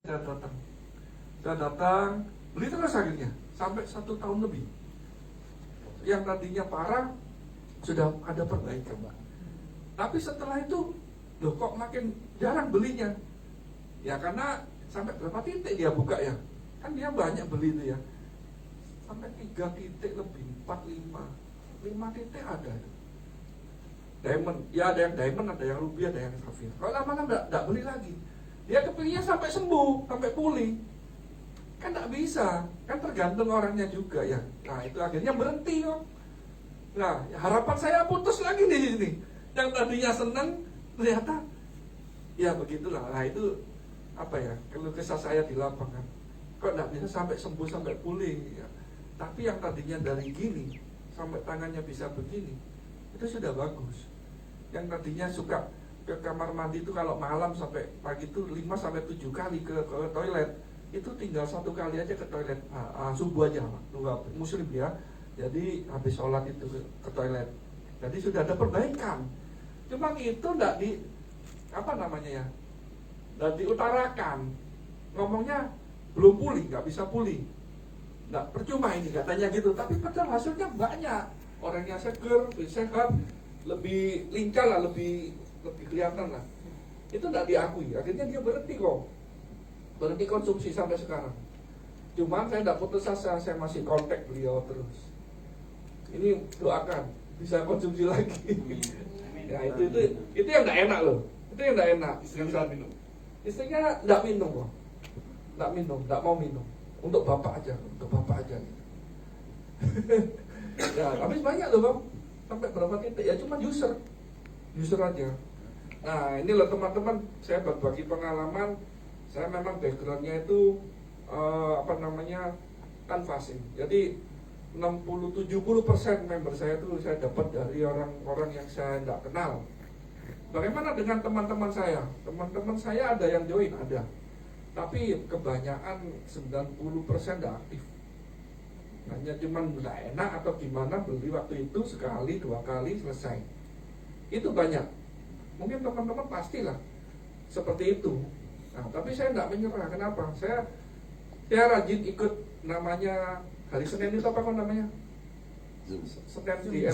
Saya datang, beli terus akhirnya sampai 1 tahun lebih. Yang tadinya parah sudah ada perbaikan, Pak. Tapi setelah itu, loh kok makin jarang belinya? Ya karena sampai berapa titik dia buka ya? Kan dia banyak beli itu ya. Sampai 3 titik lebih, 4, 5 titik ada itu. Diamond, ya ada yang diamond, ada yang ruby, ada yang safir. Kalau lama-lama enggak beli lagi. Dia kepilihnya sampai sembuh, sampai pulih. Kan enggak bisa, kan tergantung orangnya juga ya. Nah itu akhirnya berhenti kok. Nah harapan saya putus lagi di sini. Yang tadinya senang ternyata ya begitulah. Nah itu apa ya, keluh kesah saya di lapangan. Kok enggak bisa sampai sembuh, sampai pulih ya. Tapi yang tadinya dari gini sampai tangannya bisa begini, itu sudah bagus. Yang tadinya suka ke kamar mandi itu kalau malam sampai pagi itu 5-7 kali ke toilet, itu tinggal 1 kali aja ke toilet subuh aja, muslim ya. Jadi habis sholat itu ke toilet. Jadi sudah ada perbaikan. Cuma itu enggak di apa namanya ya, enggak diutarakan. Ngomongnya belum pulih, nggak bisa pulih. Nggak percuma ini katanya gitu. Tapi padahal hasilnya banyak. Orangnya seger, lebih sehat, lebih lincah lah, lebih kelihatan lah. Itu nggak diakui. Akhirnya dia berhenti kok. Berhenti konsumsi sampai sekarang. Cuman saya nggak putus asa, saya masih kontak beliau terus. Ini doakan bisa konsumsi lagi. Ya itu yang nggak enak loh. Itu yang nggak enak. Istrinya nggak minum kok. Nggak mau minum. Untuk bapak aja gitu. Ya, habis banyak loh bang. Sampai berapa titik ya, cuma user aja. Nah ini loh teman-teman, saya berbagi pengalaman. Saya memang backgroundnya itu canvassing. Jadi 60-70% member saya itu saya dapat dari orang-orang yang saya tidak kenal. Bagaimana dengan teman-teman saya? Teman-teman saya ada yang join, ada. Tapi kebanyakan 90% tidak aktif. Hanya cuma tidak enak atau gimana, beli waktu itu sekali, 2 kali, selesai. Itu banyak. Mungkin teman-teman pastilah seperti itu. Nah, tapi saya tidak menyerah. Kenapa? Saya rajin ikut namanya hari Senin itu apa namanya?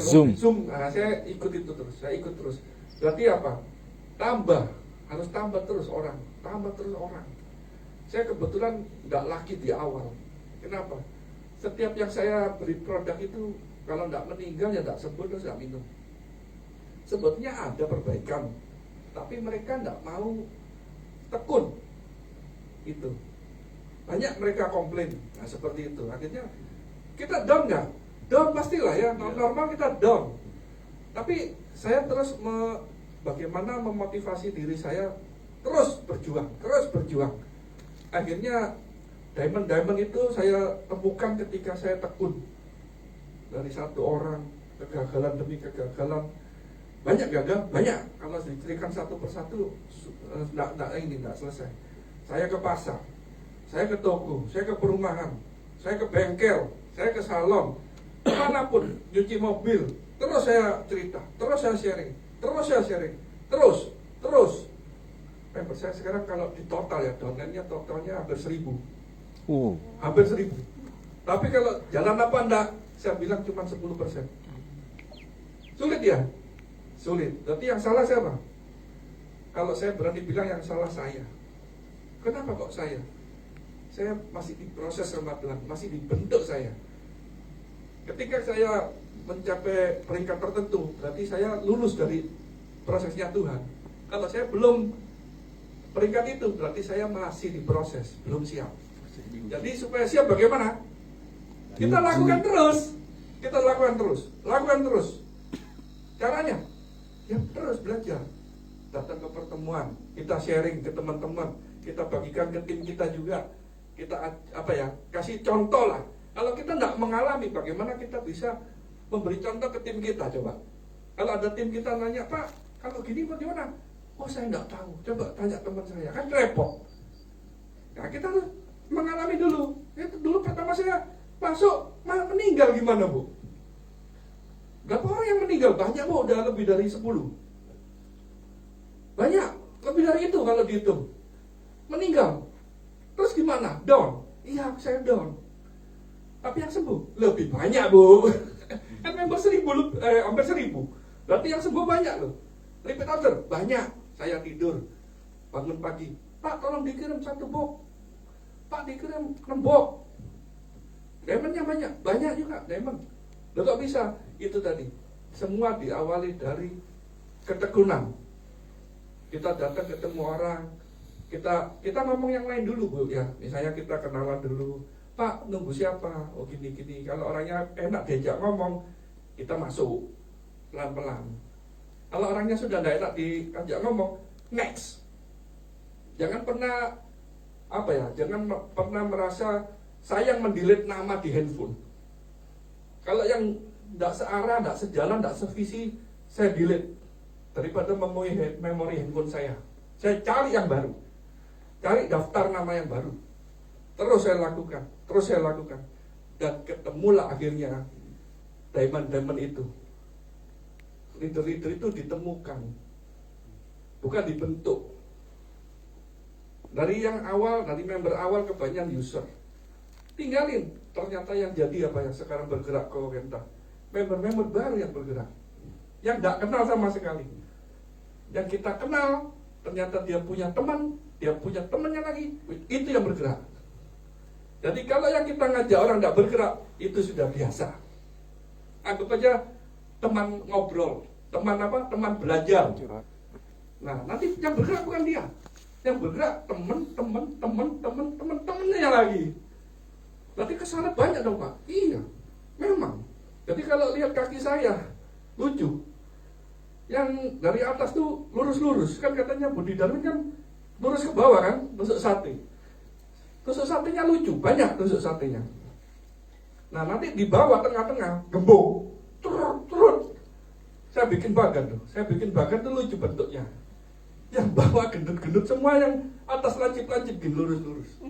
Zoom. Nah, saya ikut itu terus. Saya ikut terus. Berarti apa? Harus tambah terus orang. Saya kebetulan nggak laki di awal. Kenapa? Setiap yang saya beri produk itu kalau nggak meninggal ya nggak sembuh terus nggak minum. Sebetulnya ada perbaikan, tapi mereka nggak mau tekun. Itu banyak mereka komplain. Nah seperti itu. Akhirnya kita down nggak? Down pastilah ya. Normal kita down. Tapi saya terus bagaimana memotivasi diri saya terus berjuang. Akhirnya diamond itu saya temukan ketika saya tekun. Dari 1 orang, kegagalan demi kegagalan. Banyak gagal, banyak. Kalau diceritakan satu persatu enggak selesai. Saya ke pasar, saya ke toko, saya ke perumahan, saya ke bengkel, saya ke salon, kemanapun, nyuci mobil. Terus saya cerita, terus saya sharing. Member saya sekarang kalau di total ya, downline-nya totalnya hampir 1.000. Hampir 1.000. Tapi kalau jalan apa enggak, saya bilang cuma 10%. Sulit ya? Sulit. Berarti yang salah siapa? Kalau saya berani bilang yang salah saya. Kenapa kok saya? Saya masih diproses sama Tuhan, masih dibentuk saya. Ketika saya mencapai peringkat tertentu, berarti saya lulus dari prosesnya Tuhan. Kalau saya belum peringkat itu, berarti saya masih diproses, belum siap. Jadi supaya siap bagaimana? Kita lakukan terus. Caranya, ya terus belajar. Datang ke pertemuan, kita sharing ke teman-teman, kita bagikan ke tim kita juga. Kita kasih contoh lah. Kalau kita tidak mengalami, bagaimana kita bisa memberi contoh ke tim kita coba? Kalau ada tim kita nanya, Pak, kalau gini bagaimana? Oh saya tidak tahu, coba tanya teman saya, kan repot. Nah kita harus mengalami dulu. Itu dulu pertama saya masuk, meninggal gimana Bu? Berapa orang yang meninggal? Banyak Bu, udah lebih dari 10. Banyak, lebih dari itu kalau dihitung. Meninggal. gimana? Down? Iya, saya down. Tapi yang sembuh lebih banyak, Bu. Kan member 1000, hampir 1000. Berarti yang sembuh banyak loh. Repeat order banyak. Saya tidur, bangun pagi, Pak tolong dikirim 1 box, Pak dikirim 6 box. Diamondnya banyak juga diamond. Loh kok bisa? Itu tadi, semua diawali dari ketekunan. Kita datang ketemu orang, kita ngomong yang lain dulu, Bu, ya. Misalnya kita kenalan dulu, Pak nunggu siapa? Oh gini. Kalau orangnya enak diajak ngomong, kita masuk pelan-pelan. Kalau orangnya sudah tidak enak diajak ngomong, next. Jangan pernah jangan pernah merasa saya yang mendelete nama di handphone. Kalau yang tidak searah, tidak sejalan, tidak sevisi, saya delete daripada memori handphone saya. Saya cari yang baru, cari daftar nama yang baru. Terus saya lakukan, dan ketemulah akhirnya diamond itu. Leader-leader itu ditemukan, bukan dibentuk. Dari yang awal, dari member awal kebanyakan user, tinggalin. Ternyata yang jadi apa yang sekarang bergerak ke Orienta, member-member baru yang bergerak, yang tidak kenal sama sekali. Yang kita kenal, ternyata dia punya teman, dia punya temannya lagi, itu yang bergerak. Jadi kalau yang kita ngajak orang tidak bergerak, itu sudah biasa. Anggap aja teman ngobrol, teman belajar. Nah, nanti yang bergerak bukan dia, yang bergerak temennya lagi. Berarti kesana banyak dong, Pak. Iya, memang. Jadi kalau lihat kaki saya lucu, yang dari atas tuh lurus kan, katanya Budi Darwin kan lurus ke bawah kan, tusuk sate. Tusuk satenya lucu, banyak tusuk satenya. Nah, nanti di bawah tengah-tengah gembung, turun. Saya bikin bagan tuh lucu bentuknya. Yang bawah gendut-gendut semua, yang atas lancip-lancip gini lurus.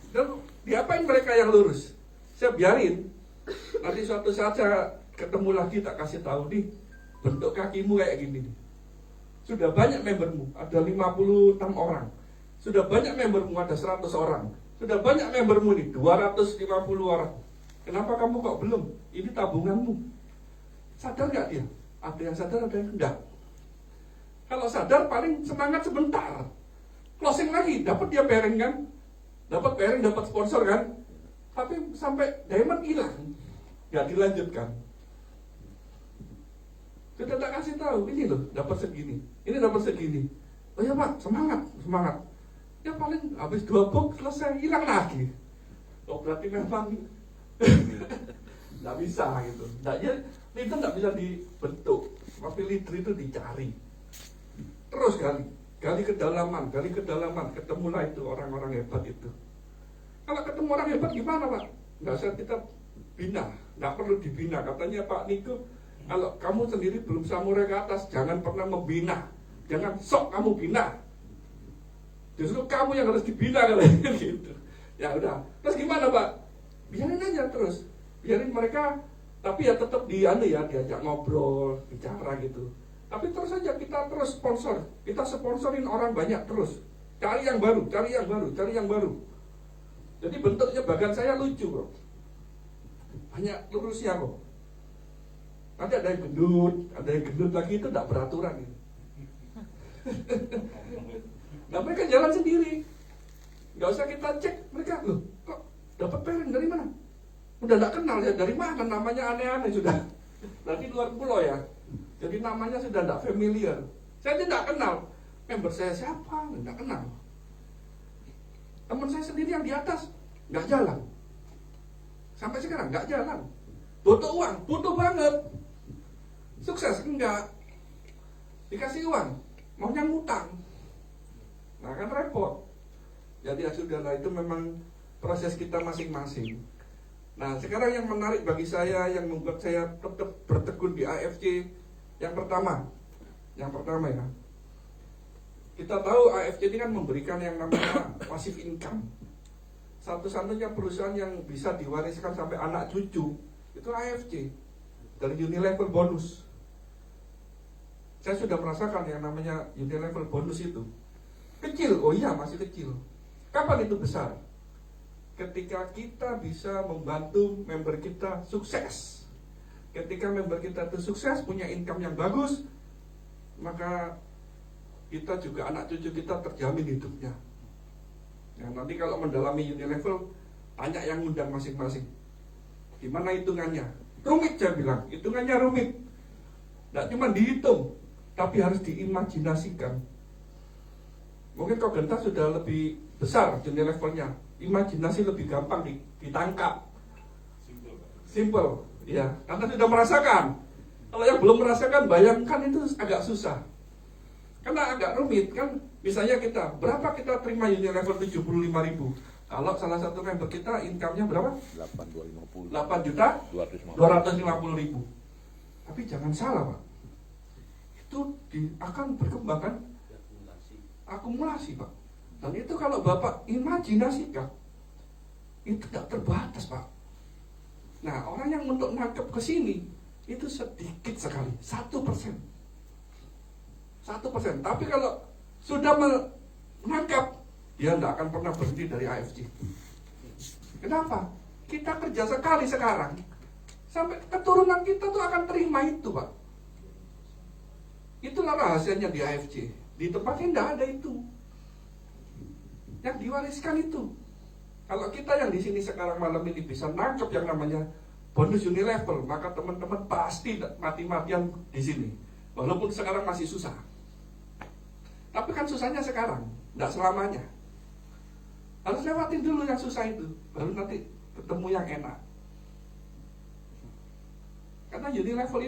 Dan diapain mereka yang lurus? Saya biarin. Nanti suatu saat saya ketemu lagi, tak kasih tahu nih, bentuk kakimu kayak gini. Sudah banyak membermu, ada 56 orang. Sudah banyak membermu, ada 100 orang. Sudah banyak membermu nih, 250 orang. Kenapa kamu kok belum? Ini tabunganmu. Sadar gak dia? Ada yang sadar, ada yang enggak. Kalau sadar paling semangat sebentar, closing lagi, dapat dia pairing kan, dapat sponsor kan, tapi sampai diamond hilang, nggak dilanjutkan. Sudah tak kasih tahu, ini loh dapat segini, ini dapat segini. Oh ya Pak, semangat. Ya paling habis 2 box selesai, hilang lagi. Oh berarti memang nggak bisa gitu. Itu nggak bisa dibentuk, tapi leader itu dicari. Terus gali kedalaman, ketemulah itu orang-orang hebat itu. Kalau ketemu orang hebat gimana Pak? Nggak usah kita bina, nggak perlu dibina. Katanya Pak Niko, kalau kamu sendiri belum samurai ke atas, jangan pernah membina, jangan sok kamu bina. Justru kamu yang harus dibina katanya gitu. Ya udah. Terus gimana Pak? Biarin aja terus, biarin mereka, tapi ya tetap diajak ngobrol, bicara gitu. Tapi terus saja kita terus sponsor, kita sponsorin orang banyak terus. Cari yang baru. Jadi bentuknya bagan saya lucu kok. Banyak lurusnya kok. Nanti ada yang gendut lagi, itu tidak beraturan gitu. Nah mereka jalan sendiri, nggak usah kita cek mereka. Loh kok dapat pairing dari mana? Udah nggak kenal ya, dari mana, namanya aneh-aneh sudah. Berarti luar pulau ya. Jadi namanya sudah tidak familiar. Saya tidak kenal member saya siapa, tidak kenal. Teman saya sendiri yang di atas nggak jalan, sampai sekarang nggak jalan. Butuh uang, butuh banget. Sukses enggak, dikasih uang maunya ngutang. Nah kan repot. Jadi ya sudahlah, itu memang proses kita masing-masing. Nah sekarang yang menarik bagi saya, yang membuat saya tetap bertekun di AFC, yang pertama ya, kita tahu AFC ini kan memberikan yang namanya passive income. Satu-satunya perusahaan yang bisa diwariskan sampai anak cucu itu AFC, dari Unilevel bonus. Saya sudah merasakan yang namanya Unilevel bonus itu kecil, oh iya masih kecil. Kapan itu besar? Ketika kita bisa membantu member kita sukses. Ketika member kita itu sukses, punya income yang bagus, maka kita juga, anak cucu kita terjamin hidupnya. Ya, nanti kalau mendalami Unilevel, tanya yang undang masing-masing. Gimana hitungannya? Rumit, saya bilang. Hitungannya rumit. Tidak cuma dihitung, tapi harus diimajinasikan. Mungkin Kogenta sudah lebih besar Unilevelnya. Imajinasi lebih gampang ditangkap. Simple. Ya, karena sudah merasakan. Kalau yang belum merasakan, bayangkan itu agak susah. Karena agak rumit kan. Misalnya kita, berapa kita terima Unilevel 75.000? Kalau salah satu member kita income-nya berapa? 8 juta 250.000. Tapi jangan salah, Pak. Itu akan berkembang kan? Akumulasi, Pak. Dan itu kalau Bapak imajinasikan, itu tidak terbatas, Pak. Nah, orang yang untuk nangkep ke sini itu sedikit sekali, 1%. 1%. Tapi kalau sudah menangkap, dia tidak akan pernah berhenti dari AFC. Kenapa? Kita kerja sekali sekarang, sampai keturunan kita tuh akan terima itu, Pak. Itulah rahasianya di AFC. Di tempatnya tidak ada itu. Yang diwariskan itu. Kalau kita yang di sini sekarang malam ini bisa nangkep yang namanya bonus Unilevel, maka teman-teman pasti mati-matian di sini. Walaupun sekarang masih susah. Tapi kan susahnya sekarang, tidak selamanya. Harus lewatin dulu yang susah itu, baru nanti ketemu yang enak. Karena Unilevel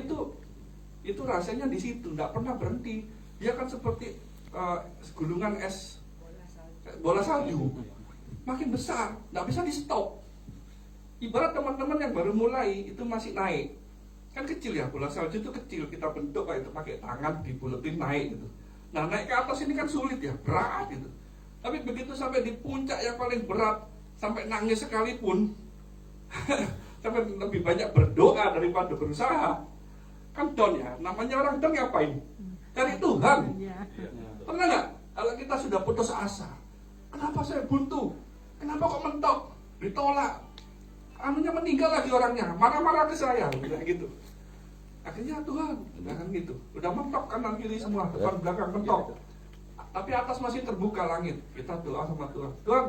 itu rasanya di situ, tidak pernah berhenti. Dia kan seperti gulungan es, bola salju, makin besar, tidak bisa di stop. Ibarat teman-teman yang baru mulai itu masih naik, kan kecil ya, bola salju itu kecil, kita bentuk kayak itu pakai tangan dibuletin naik gitu. Nah, naik ke atas ini kan sulit ya, berat gitu. Tapi begitu sampai di puncak yang paling berat, sampai nangis sekalipun, sampai lebih banyak berdoa daripada berusaha, kan down ya. Namanya orang down ngapain? Cari Tuhan. Pernah nggak? Kalau kita sudah putus asa, kenapa saya buntu? Kenapa kok mentok? Ditolak. Anunya meninggal lagi orangnya, marah-marah ke saya, kayak gitu. Akhirnya Tuhan, udah kan gitu, udah mentok kanan kiri semua, depan belakang mentok. Tapi atas masih terbuka langit. Kita doa sama Tuhan. Tuhan,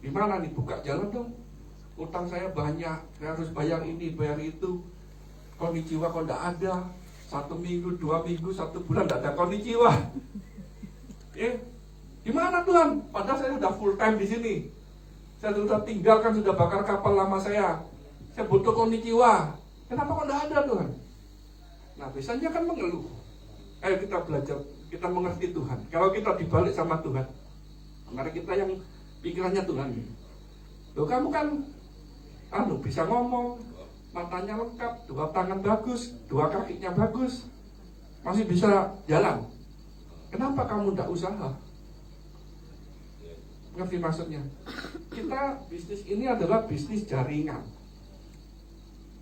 gimana nih, buka jalan dong. Utang saya banyak, saya harus bayar ini, bayar itu. Konnichiwa kok enggak ada. 1 minggu, 2 minggu, 1 bulan enggak ada konnichiwa. Gimana Tuhan? Padahal saya sudah full time di sini. Saya sudah tinggalkan, sudah bakar kapal lama saya. Saya butuh konnichiwa. Kenapa kok enggak ada Tuhan? Nah, biasanya kan mengeluh. Ayo kita belajar, kita mengerti Tuhan. Kalau kita dibalik sama Tuhan, mari kita yang pikirannya Tuhan. Loh, kamu kan bisa ngomong, matanya lengkap, 2 tangan bagus, 2 kakinya bagus, masih bisa jalan. Kenapa kamu tidak usaha? Ngerti maksudnya? Kita bisnis ini adalah bisnis jaringan.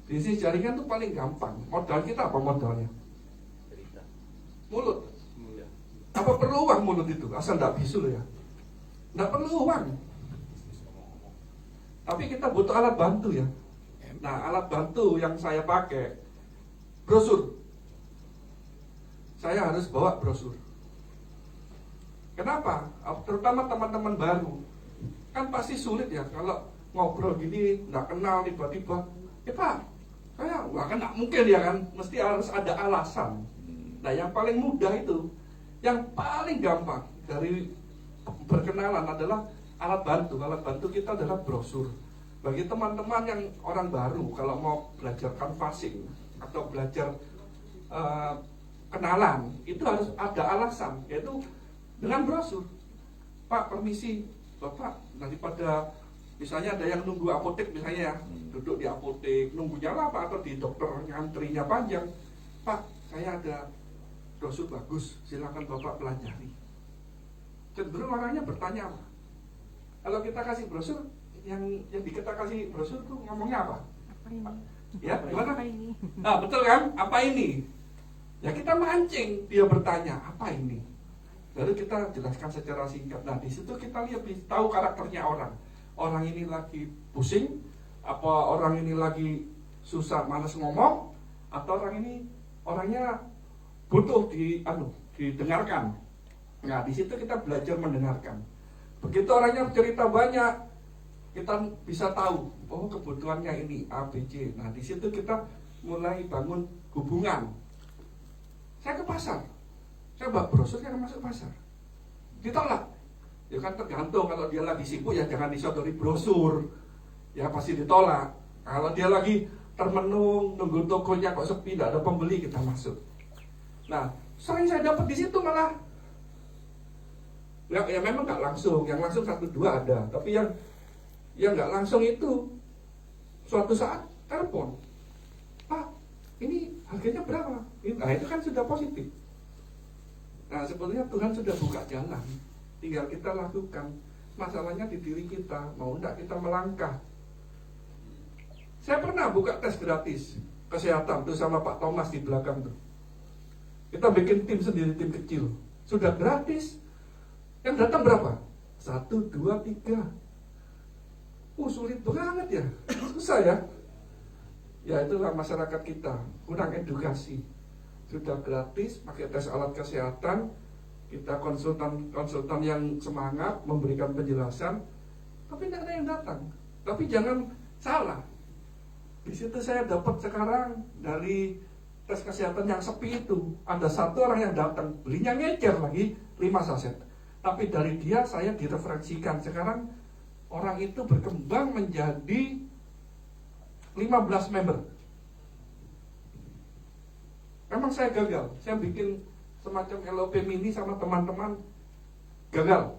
Bisnis jaringan itu paling gampang. Modal kita apa modalnya? Mulut. Apa perlu uang mulut itu? Asal tidak bisul ya. Tidak perlu uang. Tapi kita butuh alat bantu ya. Nah, alat bantu yang saya pakai, brosur. Saya harus bawa brosur. Kenapa? Terutama teman-teman baru. Kan pasti sulit ya kalau ngobrol gini, nggak kenal tiba-tiba. Pak, saya nggak mungkin ya kan. Mesti harus ada alasan. Nah, yang paling mudah itu, yang paling gampang dari berkenalan adalah alat bantu. Alat bantu kita adalah brosur. Bagi teman-teman yang orang baru, kalau mau belajar canvassing atau belajar kenalan, itu harus ada alasan, yaitu dengan brosur. Pak, permisi, Bapak, daripada misalnya ada yang nunggu apotek misalnya ya, duduk di apotek, nunggunya lama atau di dokter ngantrinya panjang. Pak, saya ada brosur bagus, silakan Bapak pelajari. Cenderung orangnya bertanya apa? Kalau kita kasih brosur, yang kita kasih brosur tuh ngomongnya apa? Apa ini? Ya, gimana? Apa ini? Nah, betul kan? Apa ini? Ya kita mancing, dia bertanya, apa ini? Lalu kita jelaskan secara singkat. Nah, di situ kita lihat, tahu karakternya orang. Orang ini lagi pusing, apa orang ini lagi susah, malas ngomong, atau orang ini orangnya butuh didengarkan. Nah, di situ kita belajar mendengarkan. Begitu orangnya cerita banyak, kita bisa tahu, oh kebutuhannya ini A, B, C. Nah, di situ kita mulai bangun hubungan. Saya ke pasar, saya bawa brosur, saya masuk pasar, ditolak. Ya kan tergantung, kalau dia lagi sibuk ya jangan disodori brosur, ya pasti ditolak. Kalau dia lagi termenung, nunggu tokonya kok sepi, tidak ada pembeli, kita masuk. Nah, sering saya dapat di situ malah. Ya memang nggak langsung, yang langsung 1-2 ada, tapi yang nggak langsung itu suatu saat telepon, Pak, ini harganya berapa? Nah, itu kan sudah positif. Nah, sebetulnya Tuhan sudah buka jalan, tinggal kita lakukan. Masalahnya di diri kita, mau enggak kita melangkah. Saya pernah buka tes gratis kesehatan tuh sama Pak Thomas di belakang tuh. Kita bikin tim sendiri, tim kecil, sudah gratis. Yang datang berapa? 1, 2, 3. Sulit banget ya, susah ya. Ya itulah masyarakat kita, kurang edukasi. Sudah gratis, pakai tes alat kesehatan, kita konsultan yang semangat memberikan penjelasan, tapi tidak ada yang datang. Tapi jangan salah, di situ saya dapat sekarang dari tes kesehatan yang sepi itu, ada 1 orang yang datang, belinya ngecer lagi 5 saset. Tapi dari dia saya direferensikan. Sekarang orang itu berkembang menjadi 15 member. Memang saya gagal. Saya bikin semacam LOP mini sama teman-teman, gagal.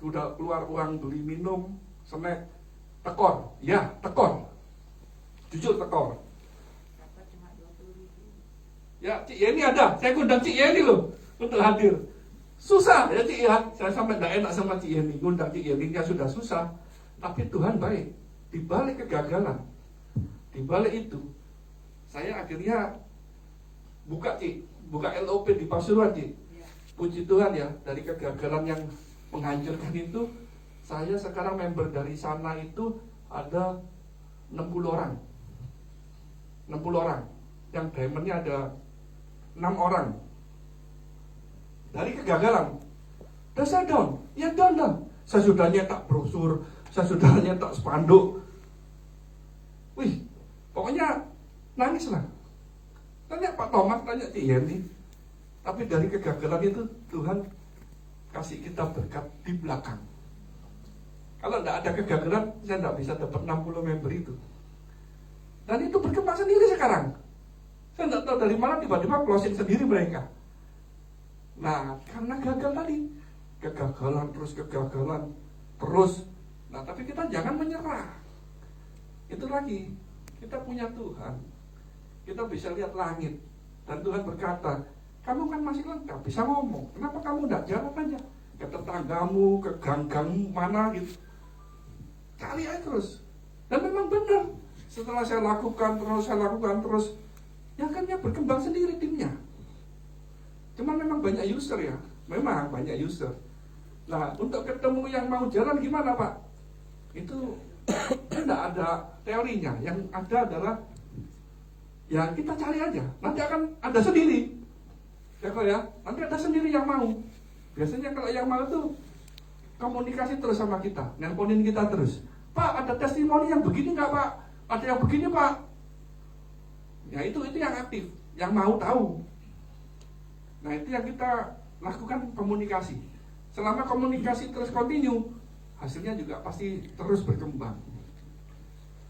Udah keluar uang beli minum, snack, tekor. Ya, tekor. Jujur tekor. Ya, Cik Yeni ada. Saya undang Cik Yeni loh untuk hadir. Susah ya Cik ya. Saya sampai tidak enak sama Cik Yeni. Undang Cik Yeni-nya sudah susah. Tapi Tuhan baik. Di balik kegagalan, di balik itu, saya akhirnya buka LOP di Pasuruan Cik. Puji Tuhan ya, dari kegagalan yang menghancurkan itu, saya sekarang member dari sana itu ada 60 orang. 60 orang. Yang diamondnya ada 6 orang. Dari kegagalan. Dan saya down. Ya down. Saya sudah nyetak brosur, saya sudah nyetak spanduk. Wih, pokoknya nangis lah. Tanya Pak Thomas, tanya Cik Yeni. Tapi dari kegagalan itu Tuhan kasih kita berkat di belakang. Kalau tidak ada kegagalan, saya tidak bisa dapat 60 member itu. Dan itu berkembang sendiri sekarang. Saya tidak tahu dari mana tiba-tiba closing sendiri mereka. Nah, karena gagal tadi, kegagalan terus. Nah, tapi kita jangan menyerah. Itu lagi, kita punya Tuhan. Kita bisa lihat langit. Dan Tuhan berkata, kamu kan masih lengkap, bisa ngomong. Kenapa kamu tidak jalan aja ke tetanggamu, ke gang-gang mana gitu. Cari aja terus. Dan memang benar. Setelah saya lakukan terus, ya akhirnya berkembang sendiri timnya. Cuma memang banyak user ya. Memang banyak user. Nah, untuk ketemu yang mau jalan gimana Pak? Itu tidak ada teorinya. Yang ada adalah ya kita cari aja. Nanti akan ada sendiri. Ya, nanti ada sendiri yang mau. Biasanya kalau yang mau tuh komunikasi terus sama kita, nelponin kita terus. Pak, ada testimoni yang begini nggak Pak? Ada yang begini Pak? Ya itu yang aktif, yang mau tahu. Nah itu yang kita lakukan komunikasi. Selama komunikasi terus continue, hasilnya juga pasti terus berkembang.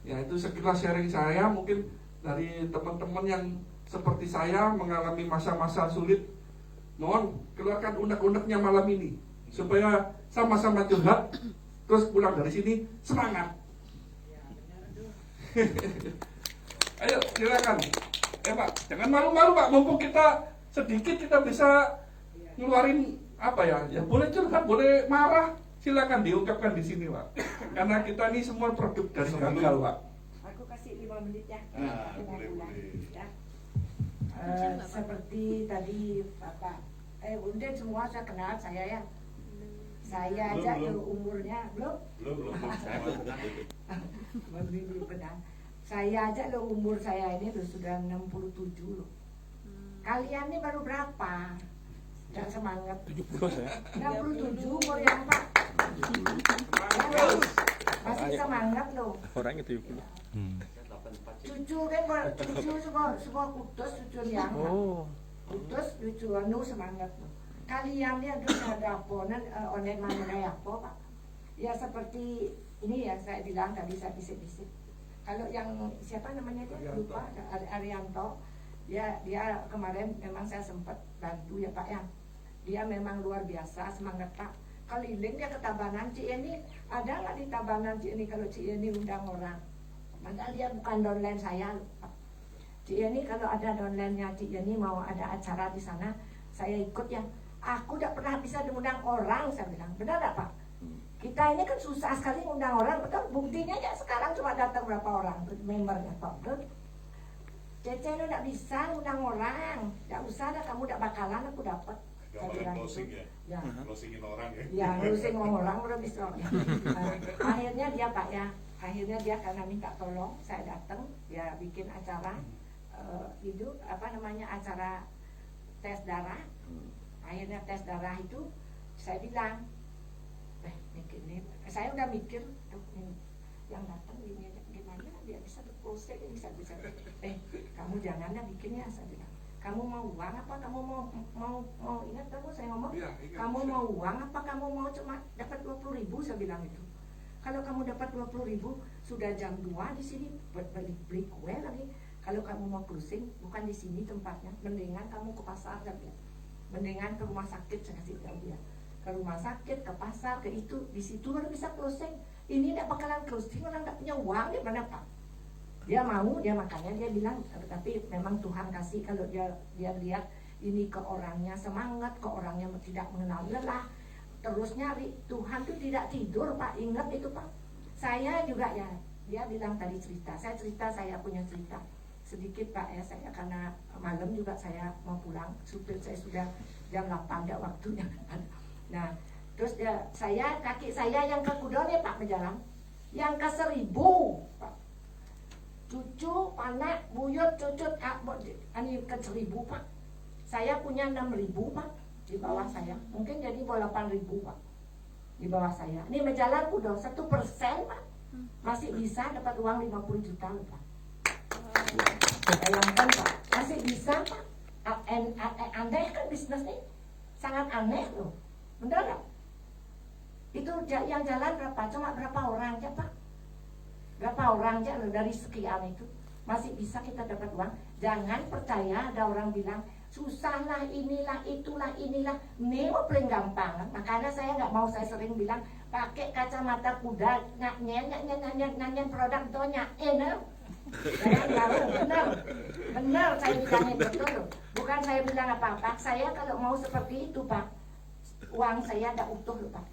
Ya itu sekilas sharing saya, mungkin dari teman-teman yang seperti saya mengalami masa-masa sulit. Mohon keluarkan unek-uneknya malam ini supaya sama-sama curhat, terus pulang dari sini semangat. Ayo silakan. Pak, jangan malu-malu Pak, mumpung kita sedikit kita bisa ngeluarin apa ya? Ya boleh curhat, boleh marah, silakan diungkapkan di sini Pak. Karena kita ini semua produk dari gagal Pak. Aku kasih 5 menit ya. Boleh. Ya. Seperti tadi Bapak Unden semua saya kenal saya ya. Saya aja Belum. umurnya belum. Saya Lebih benar. Saya aja umur saya ini sudah 67 loh. Kalian ini baru berapa? Jangan semangat. 70 saya. 67 umur yang Pak. Masih semangat loh. Orangnya 70. Cucu kan cucu semua kudus cucu yang kudus cucu anu semangat loh. Kalian ini ada apa onen mana ya apa Pak? Ya seperti ini ya saya bilang tadi saya bisik-bisik. Kalau yang siapa namanya dia lupa Arianto. Dia kemarin memang saya sempat bantu ya Pak ya. Dia memang luar biasa semangat Pak. Keliling dia ke Tabanan Cieni. Ada nggak di Tabanan Cieni kalau Cieni undang orang? Padahal dia bukan downline saya Pak. Cieni kalau ada downline-nya Cieni mau ada acara di sana, saya ikut ya. Aku tidak pernah bisa diundang orang, saya bilang. Benar nggak Pak? Kita ini kan susah sekali undang orang, betul? Buktinya ya sekarang cuma datang berapa orang membernya Pak, betul? Cece lu gak bisa undang orang, gak usah dah, kamu gak bakalan aku dapat. Gambaran closing ya? Ya. Closingin orang ya? Ya, ngurusin orang udah bisa. Akhirnya dia Pak ya, akhirnya dia karena minta tolong, saya datang, dia bikin acara itu apa namanya acara tes darah. Akhirnya tes darah itu saya bilang, ini saya udah mikir, yang datang ini gimana dia bisa berproses bisa kamu janganlah bikinnya saya bilang. Kamu mau uang apa kamu mau ingat kamu saya ngomong Ya, kamu mau uang apa kamu mau cuma dapat 20.000 saya bilang itu. Kalau kamu dapat 20.000 sudah jam 2 di sini beli kue lagi. Kalau kamu mau closing bukan di sini tempatnya, mendingan kamu ke pasar kan ya. Mendingan ke rumah sakit saya kasih tahu dia. Ke rumah sakit, ke pasar, ke itu, di situ baru bisa closing. Ini tidak bakalan closing, orang tidak punya uang, di mana Pak? Dia mau, dia makanya dia bilang, tapi memang Tuhan kasih kalau dia lihat ini ke orangnya semangat, ke orangnya tidak mengenal lelah, terus nyari. Tuhan tuh tidak tidur Pak, ingat itu Pak. Saya juga ya, dia bilang tadi cerita, saya punya cerita sedikit Pak ya, saya karena malam juga saya mau pulang, supir saya sudah jam 8 ada waktunya. Nah, terus kaki saya yang ke Kudon ya Pak berjalan, yang ke 1.000 Pak. Cucu, anak, buyut, cucut, ini ke 1.000 Pak. Saya punya 6.000 Pak di bawah saya. Mungkin jadi 8.000 Pak di bawah saya. Ini berjalan udah 1% Pak. Masih bisa dapat uang 50 juta loh Pak. Bayangkan Pak, masih bisa Pak. Aneh kan bisnis ini, sangat aneh loh. Bener gak? Itu yang jalan berapa? Cuma berapa orang aja Pak? Berapa orang aja loh dari sekian itu masih bisa kita dapat uang. Jangan percaya ada orang bilang susah lah, inilah, itulah, inilah. Ini paling gampang. Makanya saya nggak mau, saya sering bilang pakai kacamata kuda, nyanyian produk itu enak. Benar saya bilangin betul. Bukan saya bilang apa-apa. Saya kalau mau seperti itu Pak, uang saya ada utuh loh Pak.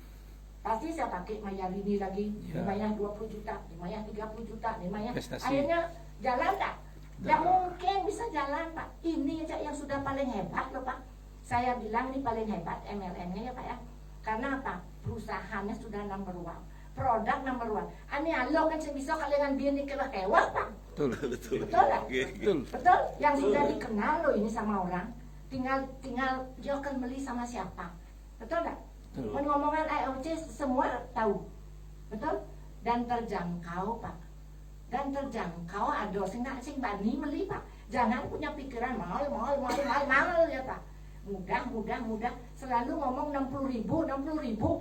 Pasti saya pakai bayar ini lagi, bayar 20 juta, bayar 30 juta, bayar. Akhirnya jalan tak? Tidak mungkin bisa jalan Pak. Ini aja yang sudah paling hebat loh Pak. Saya bilang ini paling hebat MLM-nya ya Pak ya. Karena apa? Perusahaannya sudah number 1, produk number 1. Ani alo kan sebisa kalian biar kewa Pak. Betul lah. Betul. Yang sudah dikenal loh ini sama orang. Tinggal dia akan beli sama siapa. Betul nggak? Ngomongan IOC semua tahu, betul? Dan terjangkau Pak. Dan terjangkau ada sing bani beli Pak. Jangan punya pikiran mahal ya Pak. Mudah. Selalu ngomong 60.000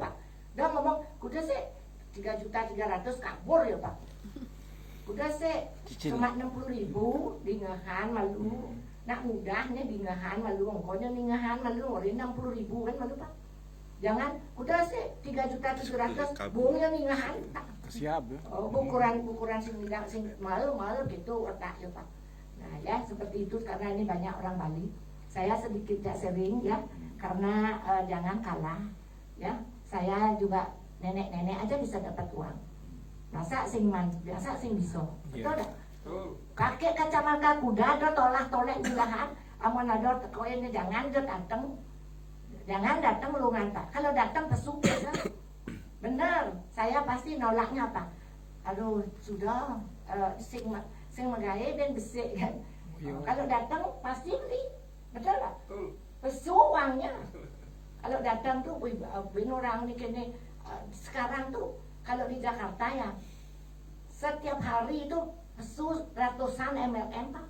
Pak. Dan ngomong kuda sih 3.300.000 kabur ya Pak. Kuda sih cuma 60.000 di ngahan malu. Nak mudahnya di ngahan malu, ongkonya di ngahan malu, orang 60.000 kan malu Pak. Jangan, udah sih 3.700.000 bungnya ningahan. Siap ya. Oh, ukuran sing malu gitu otak ya Pak. Nah ya seperti itu karena ini banyak orang Bali. Saya sedikit tidak sering ya, karena jangan kalah ya. Saya juga nenek-nenek aja bisa dapat uang. Masa sing bisa. Betul tak? Kakek kacamata kuda ada tolak-tolak di lahan. Amun ada koinnya jangan datang. jangan datang melungan Pak. Kalau datang pesuk ya, benar. Saya pasti nolaknya Pak. Aduh sudah sing megawe dan besik kan. Kalau datang pasti beli, betul lah. Pesuk uangnya. Kalau datang tuh, wih, orang nih kini sekarang tuh kalau di Jakarta ya setiap hari itu pesuk ratusan MLM Pak.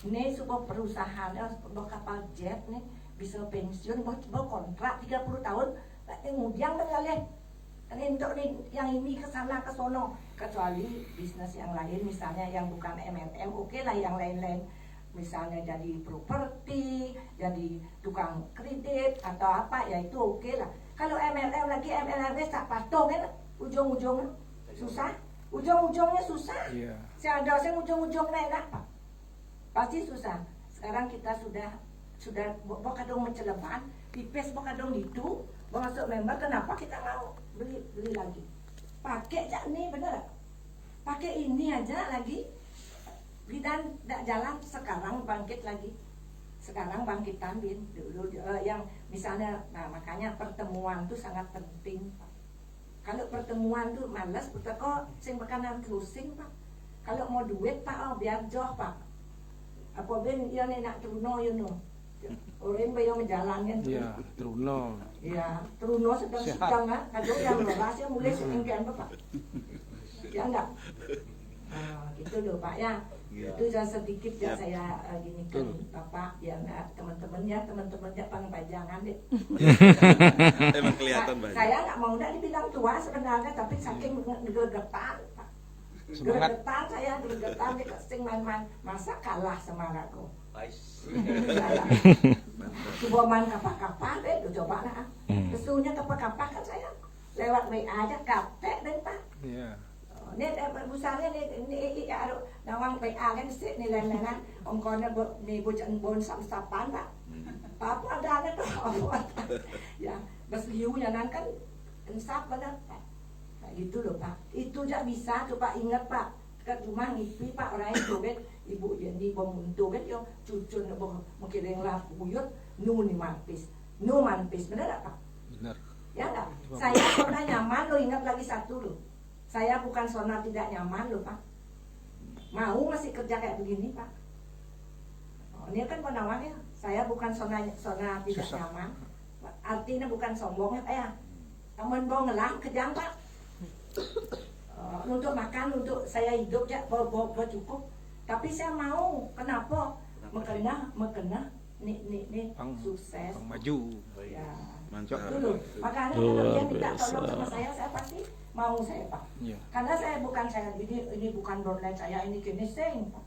Ini sebuah perusahaan, sebuah kapal jet nih bisa pensiun, mau kontrak 30 tahun, kemudian kali untuk yang ini kesana kesono, kecuali bisnis yang lain, misalnya yang bukan MLM, oke lah yang lain-lain, misalnya jadi properti, jadi tukang kredit atau apa, ya itu oke lah. Kalau MLM lagi MLM tak patuh kan, ujung-ujungnya susah, ujung-ujungnya susah. Saya ada saya ujung-ujungnya enak Pak. Pasti susah. Sekarang kita sudah bokadong menceleban, pipes bokadong itu, masuk member, kenapa kita mau beli lagi? Pakai aja nih bener. Pakai ini aja lagi. Dan tidak jalan sekarang bangkit lagi. Sekarang bangkit tambin dulu yang misalnya, nah makanya pertemuan itu sangat penting Pak. Kalau pertemuan tuh malas, kok sing bakalan closing Pak. Kalau mau duit Pak, biar jauh Pak. Apa ben dia nak truno you know. Orang bayang menjalankan tuh. Iya, truno. Iya, truno sedang kadang yang lepas ya mulai seenggan Bapak. Ya enggak? Nah, gitu loh Pak ya. Itu jangan sedikit ya saya gini kan Bapak ya teman-temannya pangpajangan deh. Emang kelihatan banyak. Saya nggak mau dibilang tua sebenarnya, tapi saking gregetan Pak. Gregetan saya gregetan dia sing main-main, masa kalah sama aku. Coba main kapak-kapak deh, coba lah. Kesunya kapak-kapak kan saya lewat WA aja kaptek deh Pak. Iya. Ini busarnya ini nawang PA kan sih nilai-nilai ongkosnya nih bujan bon sam-sapan Pak. Apa ada tuh ya besliunya kan ensap benar Pak. Kayak gitu loh Pak. Itu aja bisa coba ingat Pak. Ke rumah ngipi Pak orang itu kan ibu jadi pemuntu kan yo cucun mungkin yang lah buyut nu manpis benar gak Pak? Benar. Ya enggak? Saya pernah nyaman lo ingat lagi satu loh. Saya bukan zona tidak nyaman loh Pak. Mau masih kerja kayak begini Pak. Ini kan penawarnya. Saya bukan zona tidak Susah. nyaman. Artinya bukan sombongnya ya. Namun mau ngelang kejam Pak. Untuk makan, untuk saya hidup ya, bawa cukup. Tapi saya mau. Kenapa? Mekena nih sukses. Pang maju. Ya. Mantap. Dulu. Makanya kalau dia minta tolong sama saya pasti mau saya Pak. Iya. Karena saya bukan ini bukan downline saya, ini kini sing Pak.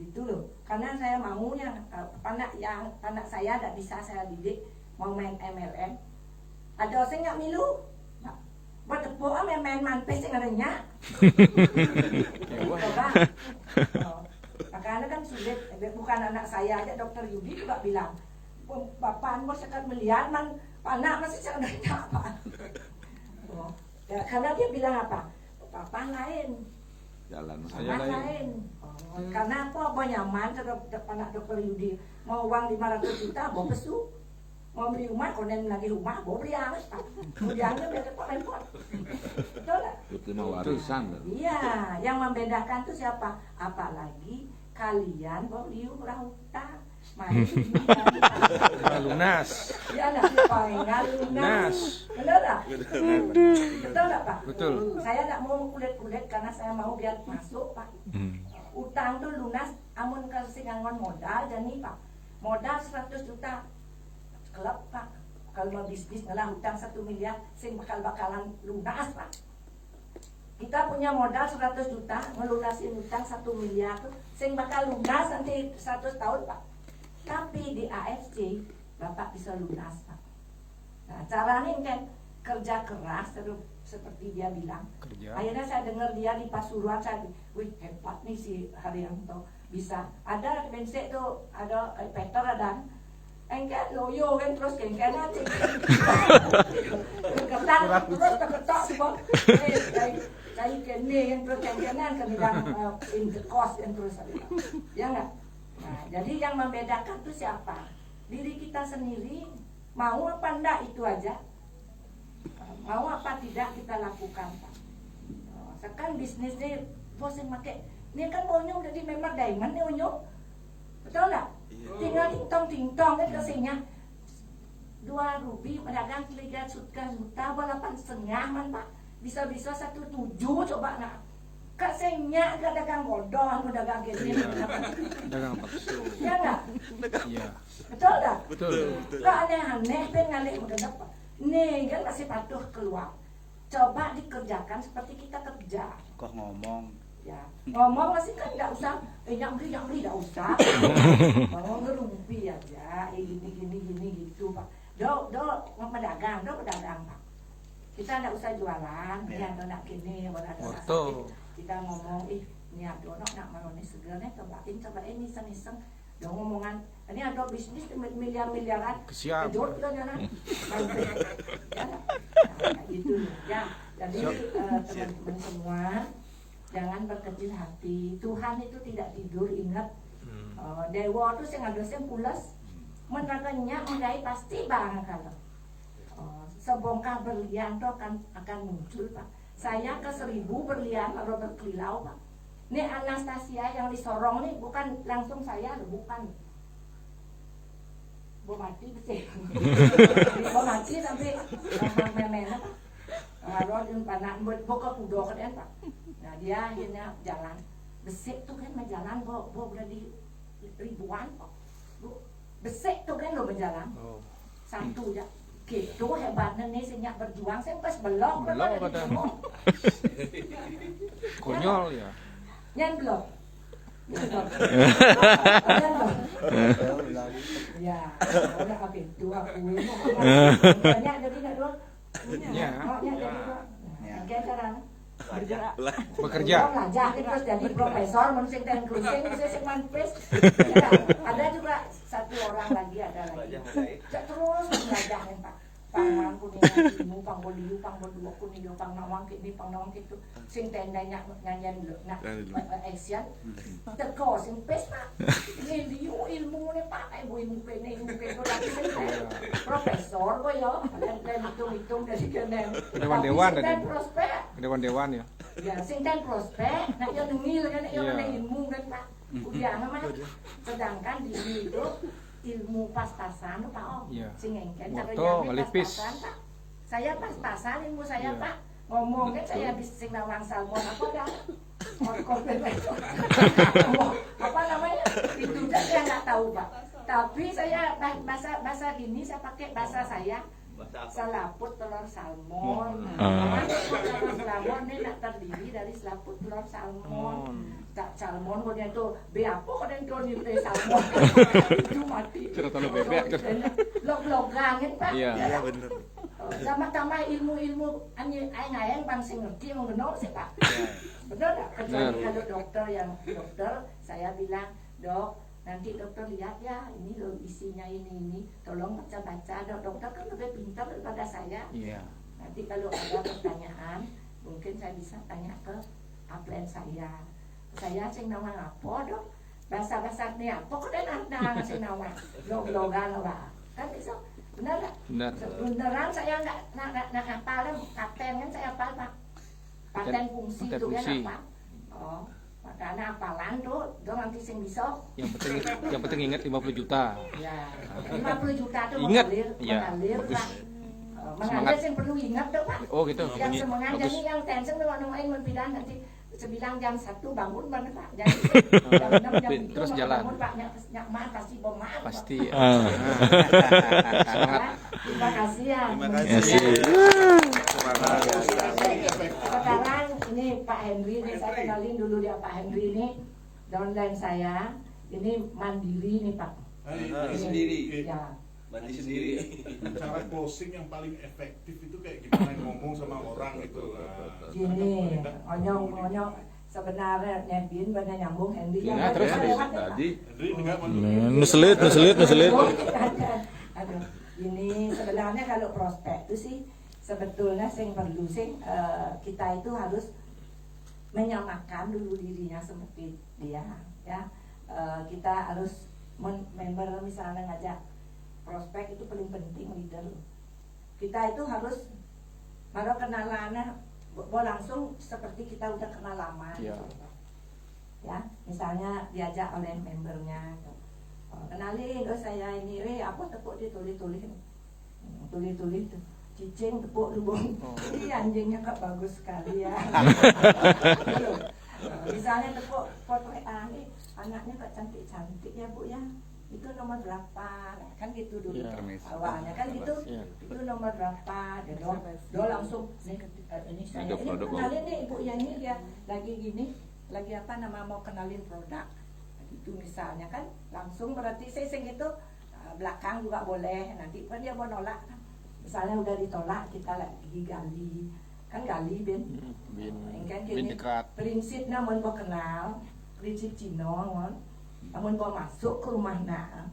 Gitu loh. Karena saya maunya anak saya tidak bisa saya didik mau main MLM. Ada orang nggak milu. Buat tepuk main manpes yang adanya. Coba. Makanya kan sulit. Bukan anak saya aja, Dokter Yudi juga bilang, bapak mau sekat melihat man anak masih seadanya Pak. Ya, karena dia bilang apa? Papa lain. Jalan Saya Anak lain. lain. Karena apa nyaman terhadap anak Dokter Yudi. Mau uang 500 juta, bawa pesu. Mau beli rumah, konen lagi rumah, bawa beli anak Pak. Kemudiannya biar cepat repot. Betul nggak? Terima warisan. Iya, yang membedakan tuh siapa? Apalagi kalian bawa beli utang. Mari Lunas. ya nggak palingan lunas. Bener nggak? Betul nggak Pak? Betul. Saya nggak mau kulit karena saya mau biar masuk Pak. Utang tuh lunas, amun kasih ngangon modal jadi Pak. Modal 100 juta klub Pak. Kalau mau bisnis ngalah utang 1 miliar, sing bakalan lunas Pak. Kita punya modal 100 juta, melunasi utang 1 miliar tuh, sing bakal lunas nanti 100 tahun Pak. Tapi di AFC Bapak bisa lunas Pak. Nah caranya kan kerja keras seperti dia bilang. Kerja. Akhirnya saya dengar dia di Pasuruan, saya wih hebat nih si Haryanto bisa. Ada bensek tuh, ada Peter ada. Engkau loyo kan terus kengkeng nanti. Keketan terus keketok semua. Saya kene yang terus kengkengan kan bilang in the cost yang terus. Ya enggak? Nah, jadi yang membedakan itu siapa? diri kita sendiri mau apa enggak, itu aja. Mau apa tidak kita lakukan, Pak. Sekarang bisnis ini bos yang pakai ini kan bonyong jadi member diamond nih bonyong, betul nggak? Tinggal tingtong kan kasihnya 2 rubi pedagang 3 juta 8,5 man Pak, bisa-bisa 1,7 coba nak. Kasihnya gak dagang bodoh, mau dagang gini, Dagang bakso. ya nggak? Iya. Betul nggak? Betul. Gak aneh-aneh, pengalih udah dapat. Nih kan masih patuh keluar. Coba dikerjakan seperti kita kerja. Kok ngomong Ya, ngomong masih kan nggak usah, yang beli nggak usah. Ngomong ngerumpi aja, gini gitu Pak. Do pedagang Pak. Kita nggak usah jualan, ya do nak gini, ada Foto. kita ngomong, ini ada nak maroni segernya, cobain iseng-iseng. Do ngomongan, ini ada bisnis miliar-miliaran. Siap. Kedor kita jalan. Ya, gitu ya. Jadi teman-teman semua, jangan berkecil hati. Tuhan itu tidak tidur, ingat. Dewa itu sing ada sing pulas, menaganya mengai pasti bang kalau. Sebongkah berlian itu akan muncul Pak. Saya ke 1000 berlian kalau berkilau Pak. Ini Anastasia yang disorong nih bukan langsung saya, bukan. Bo mati betul. Bo mati tapi memena Pak. Kalau di panak buka kudo kan Pak. Nah dia akhirnya jalan. Besik tuh kan menjalan, bo berarti ribuan Pak. Besik tuh kan lo berjalan. Satu ya. Gitu hebatnya nih senyak berjuang, saya pas belok Pada konyol ya. Nyan belum? Ya, udah habis 2 banyak jadi nggak dong? Ya. Oke sekarang Bekerja. belajar terus jadi profesor, manusia dan cruising, manusia manpes. Ada juga 1 orang lagi, ada lagi. Terus belajar nih Pak. Pangan kuningan ilmu, panggoliu, panggolua kuningan, pangnawang kini, pangnawang itu, sing tendanya nyanyian nak Asian, teko sing pes Pak. Liu ilmu nih Pak, ilmu pene lagi sing profesor kok ya, dan hitung dari kenen. Dewan-dewan dan tadi. prospek. Dewan-dewan ya. Ya, sing ten prospek, nak yo nungil kan yo Iya. ada ilmu kan Pak. Udah namanya. Sedangkan di sini itu ilmu pas-pasan Pak Om. Iya. Sing engken Moto, ngelipis. pas-pasan Pak. Saya pas-pasan ilmu saya Iya. Pak. Ngomong kan saya bisa sing nawang salmon apa dah. Apa namanya? Itu saya nggak tahu Pak. Tapi saya bahasa gini saya pakai bahasa saya. Selaput telur salmon. Telur salmon ini nak terdiri dari selaput telur salmon. Tak salmon punya itu beapo kan yang kau nyimpen salmon. Itu mati. Sudah terlalu bebek kan. Log-logan kan Pak. Iya. Iya bener. Tambah ilmu-ilmu ayang-ayang bang sing ngerti yang benar sih Pak. Benar tak? Kecuali kalau dokter saya bilang, Dok, nanti dokter lihat ya, ini loh isinya ini, tolong baca-baca. Dokter kan lebih pintar daripada saya. Iya. Nanti kalau ada pertanyaan, mungkin saya bisa tanya ke upline saya. Saya sing nama apa Dok? Bahasa-bahasa ini apa kok dan sing nama log-logan lah. Kan bisa. Benar tak? Benar. Beneran saya nggak hafal, paten kan saya hafal Pak. Paten fungsi Paten itu kan fungsi. apa? Oh, makanya hafalan tuh, dong nanti sing bisa. Yang penting ingat 50 juta. Ya, 50 juta tuh Ingat. mengalir, Iya, mengalir bagus. Pak. Mengalir Semangat. sing perlu ingat tuh Pak. Oh gitu. Yang semangat Bagus. jadi yang tension tuh nemuin membilang nanti sebilang jam 1 bangun mana Pak. Jadi jam 6 jam 7 Terus mau jalan. bangun Pak nyak maaf pasti bom maaf. Pasti. Ah. Semangat. Terima kasih ya. Terima kasih. Semangat. Sekarang ini Pak Henry nih, saya kenalin dulu dia Pak Henry ini downline saya. Ini mandiri nih Pak. Sendiri. Ya. Mandi sendiri. Cara closing yang paling efektif itu kayak gimana ngomong sama orang itu. Gini, onyong sebenarnya Nebin banyak nyambung Henry. Ya, terus Tadi Jadi enggak nuselit. Aduh, ini sebenarnya kalau prospek itu sih sebetulnya sing perlu sing kita itu harus menyamakan dulu dirinya seperti dia ya. Kita harus member misalnya ngajak prospek itu paling penting leader. Kita itu harus baru kenalannya langsung seperti kita udah kenal lama. Ya. Gitu. Ya, misalnya diajak oleh membernya, kenalin, saya ini, apa tepuk ditulis tulis tuh, cicing tepuk dulu. Ini anjingnya kok bagus sekali ya. Misalnya tepuk foto ini, anaknya kok cantik ya Bu ya. Itu nomor berapa? Nah, kan gitu dulu. Ya. Awalnya kan gitu. Ya. Itu nomor berapa? Dia langsung ini saya ini Produk. kenalin nih Ibu ya, ini dia lagi gini, lagi apa nama mau kenalin produk. Itu misalnya kan langsung berarti saya gitu belakang juga boleh. Nanti kan dia mau nolak. Misalnya udah ditolak kita lagi gali. Kan gali Ben. Kan Bin gini. dekat. Prinsipnya mau kenal, prinsip Cina mon. Namun mau masuk ke rumah nak,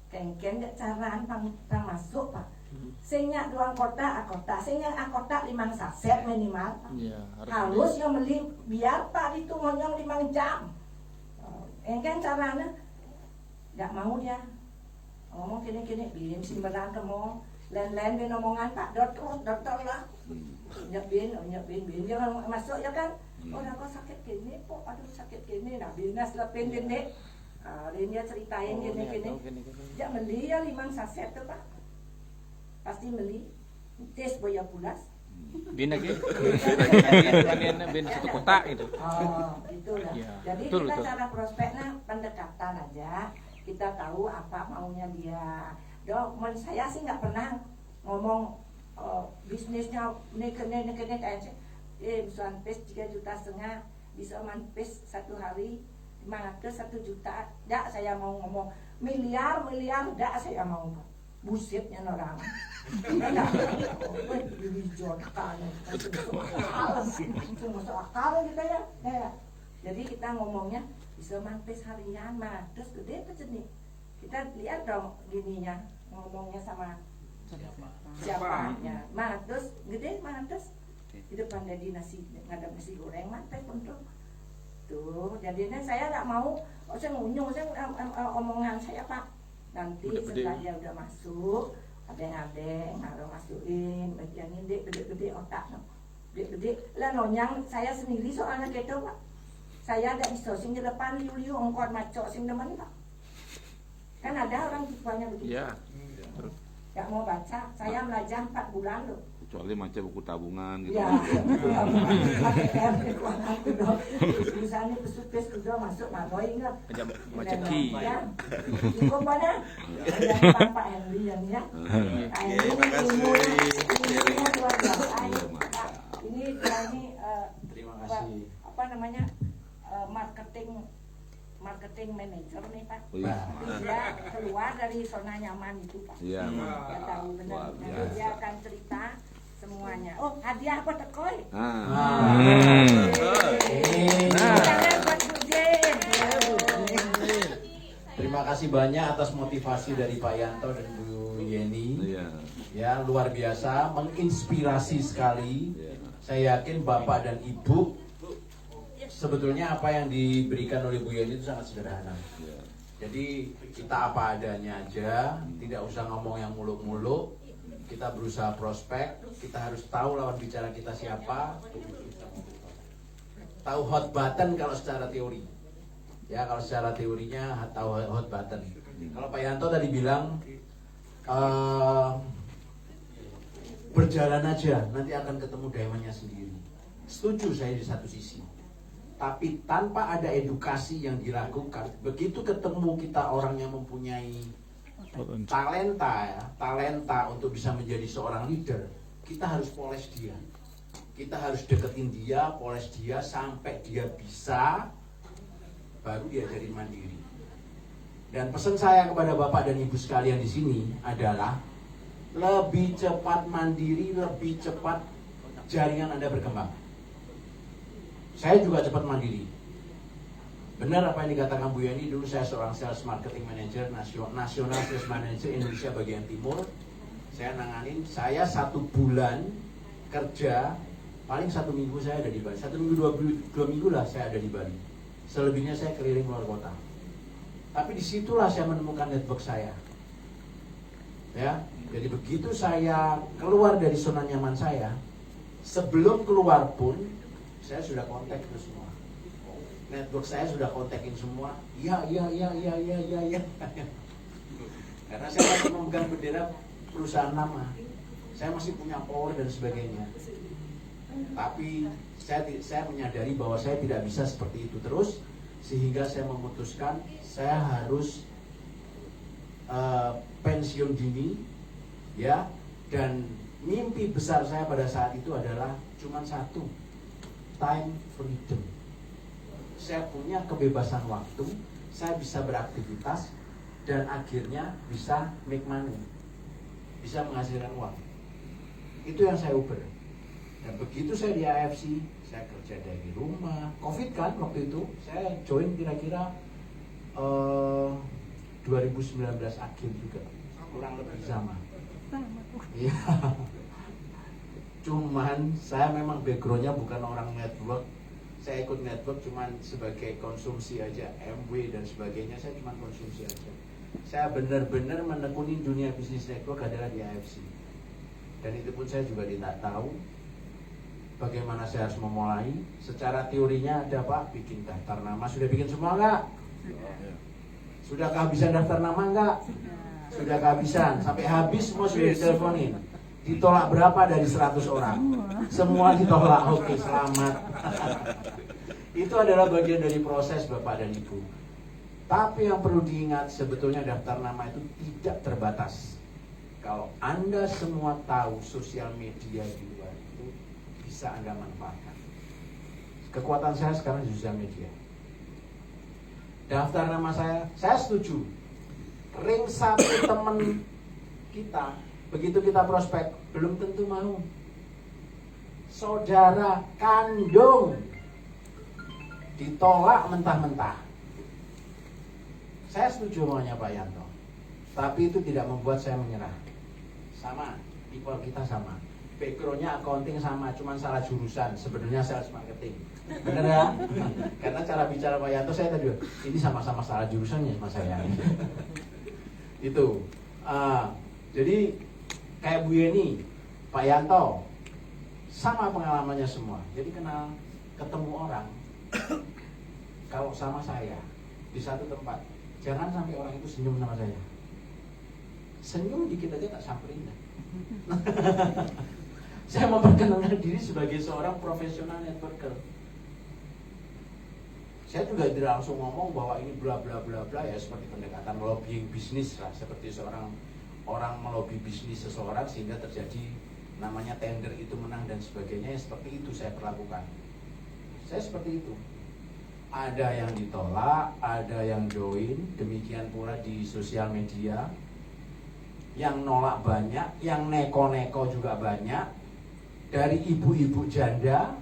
kengken gak caraan pang masuk pak. Sehingga doang kotak, sehingga kotak 5 saset minimal. Ya, Harus yang beli biar pak itu ngonyong 5 jam. Engken caranya, gak mau dia ngomong kini bin simpenan kemo, lain-lain bin omongan pak dokter lah. Nyak bin dia masuk ya kan. Oh, kok sakit gini, kok aduh sakit gini, nah binas lepin gini, dia ceritain gini, dia beli ya 5 saset tuh pak, pasti beli, tes boya pulas. Bin lagi. Bin satu kotak itu. Oh, itulah. Ya, Jadi betul, kita betul. cara prospeknya pendekatan aja, kita tahu apa maunya dia. Dok, saya sih nggak pernah ngomong bisnisnya kene kayak bisa pes 3,5 juta, bisa manpes 1 hari 500 1 juta. Dak saya mau ngomong miliar, dak saya mau. Busetnya orang. Enggak. Masuk akal kita ya. Jadi kita ngomongnya bisa manpes harian, terus gede tuh jenis. Kita lihat dong gininya, ngomongnya sama siapanya. Terus gede, terus di depan jadi ngadap nasi goreng mantai pun tuh jadinya saya nggak mau saya ngunyung omongan saya pak nanti setelah dia udah masuk adeng harus masukin bagian ini gede otak gede lah nonyang saya sendiri soalnya gitu pak saya ada bisa sing di depan liu ongkor maco sing demen pak kan ada orang tipenya begitu Ya. nggak mau baca saya belajar 4 bulan loh. Kecuali macam buku tabungan gitu. Ya, ATM keuangan udah, misalnya pesupes udah masuk maroy ingat. Ajak maceki. Ya, cukup mana? Yang Pak Henry yang ya. Terima kasih. Ini luar biasa. mantap. Ini Terima kasih. apa namanya marketing manager nih Pak. Oh, iya. Dia keluar dari zona nyaman itu Pak. Iya. Dia tahu benar. Luar Nanti biasa. dia akan cerita semuanya. Oh, hadiah apa tekoy? Jangan buat Bu Jen. Terima kasih banyak atas motivasi dari Pak Yanto dan Bu Yeni. Iya. Ya, luar biasa, menginspirasi sekali. Iya. Saya yakin Bapak dan Ibu sebetulnya apa yang diberikan oleh Bu Yeni itu sangat sederhana. Iya. Jadi kita apa adanya aja, tidak usah ngomong yang muluk-muluk. Kita berusaha prospek, kita harus tahu lawan bicara kita siapa. Tahu hot button kalau secara teori. Ya, kalau secara teorinya tahu hot button. Kalau Pak Yanto tadi bilang berjalan aja, nanti akan ketemu diamondnya sendiri. Setuju saya di satu sisi. Tapi tanpa ada edukasi yang dilakukan, begitu ketemu kita orang yang mempunyai talenta untuk bisa menjadi seorang leader, kita harus polish dia. Kita harus deketin dia, polish dia sampai dia bisa, baru diajarin mandiri. Dan pesan saya kepada Bapak dan Ibu sekalian di sini adalah lebih cepat mandiri, lebih cepat jaringan Anda berkembang. Saya juga cepat mandiri. Benar apa yang dikatakan Bu Yani, dulu saya seorang sales marketing manager, nasional sales manager Indonesia bagian timur. Saya nanganin, saya 1 bulan kerja, paling 1 minggu saya ada di Bali. 1 minggu, 2 minggu lah saya ada di Bali. Selebihnya saya keliling luar kota. Tapi disitulah saya menemukan network saya. Ya, jadi begitu saya keluar dari zona nyaman saya, sebelum keluar pun saya sudah kontak itu semua. Network saya sudah kontakin semua. Iya. Karena saya masih memegang bendera perusahaan lama. Saya masih punya power dan sebagainya. Tapi saya menyadari bahwa saya tidak bisa seperti itu terus, sehingga saya memutuskan saya harus pensiun dini, ya. Dan mimpi besar saya pada saat itu adalah cuma satu, time freedom. Saya punya kebebasan waktu, saya bisa beraktivitas dan akhirnya bisa make money, bisa menghasilkan uang. Itu yang saya uber. Dan begitu saya di AFC, saya kerja dari rumah. Covid kan waktu itu, saya join kira-kira 2019 akhir juga, kurang lebih sama. Iya. Cuman saya memang backgroundnya bukan orang network. Saya ikut network cuman sebagai konsumsi aja, MW dan sebagainya, saya cuma konsumsi aja. Saya benar-benar menekuni dunia bisnis network adalah di AFC. Dan itu pun saya juga tidak tahu bagaimana saya harus memulai. Secara teorinya ada Pak, bikin daftar nama. Sudah bikin semua enggak? Sudah kehabisan daftar nama enggak? Sudah kehabisan, sampai habis semua sudah diteleponin. Ditolak berapa dari 100 orang? Semua ditolak. Oke, selamat. Itu adalah bagian dari proses Bapak dan Ibu. Tapi yang perlu diingat, sebetulnya daftar nama itu tidak terbatas. Kalau Anda semua tahu sosial media di luar itu bisa Anda manfaatkan. Kekuatan saya sekarang di sosial media. Daftar nama saya setuju. Ring satu teman kita, begitu kita prospek, belum tentu mau. Saudara kandung ditolak mentah-mentah. Saya setuju maunya Pak Yanto, tapi itu tidak membuat saya menyerah. Sama, equal kita sama. Backgroundnya accounting sama, cuma salah jurusan. Sebenarnya sales marketing. Bener ya? Karena cara bicara Pak Yanto saya tadi, ini sama-sama salah jurusannya sama saya. Itu. Jadi kayak Bu Yeni, Pak Yanto, sama pengalamannya semua. Jadi kenal, ketemu orang, kalau sama saya di satu tempat, jangan sampai orang itu senyum sama saya. Senyum dikit aja tak samperin. Saya memperkenalkan diri sebagai seorang profesional networker. Saya juga tidak langsung ngomong bahwa ini bla bla bla bla, ya seperti pendekatan lobbying bisnis lah, seperti seorang orang melobi bisnis seseorang sehingga terjadi namanya tender itu menang dan sebagainya, ya seperti itu saya perlakukan. Saya seperti itu. Ada yang ditolak, ada yang join, demikian pula di sosial media. Yang nolak banyak, yang neko-neko juga banyak. Dari ibu-ibu janda,